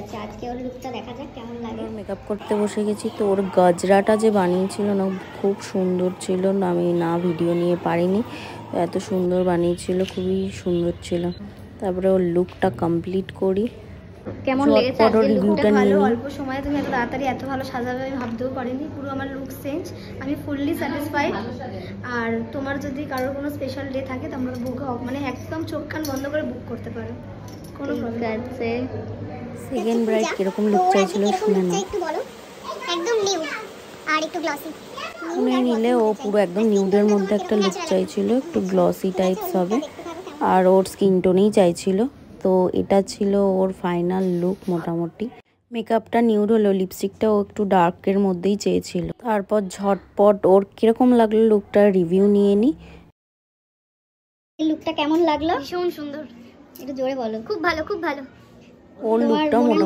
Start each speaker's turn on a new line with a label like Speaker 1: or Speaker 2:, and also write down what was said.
Speaker 1: আচ্ছা আজকে ওর লুকটা দেখা যাক কেমন লাগে।
Speaker 2: মেকআপ করতে বসে গেছি, তো ওর গজরাটা যে বানিয়েছিল না খুব সুন্দর ছিল, না আমি না ভিডিও নিয়ে পারিনি, এত সুন্দর বানিয়েছিল, খুবই সুন্দর ছিল। তারপরে ওর লুকটা কমপ্লিট করি।
Speaker 1: কেমন লেগেছে আজকে লুকটা?
Speaker 2: ভালো,
Speaker 1: অল্প সময়ে তুমি এত তাড়াতাড়ি এত ভালো সাজাবে আমি ভাবতেও পারিনি। পুরো আমার লুক চেঞ্জ, আমি ফুললি স্যাটিসফাইড। আর তোমার যদি কারোর কোনো স্পেশাল ডে থাকে তোমরা বুক মানে একদম চোখ কান বন্ধ করে বুক করতে পারো, কোনো প্রবলেম আছে।
Speaker 2: সেকেন্ড ব্রাইড কিরকম লুক চাইছিল শুনে না।
Speaker 1: একটু বলো। একদম নিউ আর একটু গ্লসি
Speaker 2: শুনে নিলে ও পুরো একদম নিউডের মধ্যে একটা লুক চাইছিল, একটু গ্লসি টাইপস হবে, আর ওর স্কিন টোনেই চাইছিল। তো এটা ছিল ওর ফাইনাল লুক মোটামুটি। মেকআপটা নিউড হলো, লিপস্টিকটা ও একটু ডার্কের মধ্যেই চেয়েছিল। তারপর ঝটপট ওর কিরকম লাগলো লুকটা রিভিউ নিয়ে নি।
Speaker 1: এই লুকটা কেমন লাগলো? ভীষণ সুন্দর, একটু জোরে বলো। খুব ভালো, খুব ভালো।
Speaker 2: ওর লুকটা মোটামুটি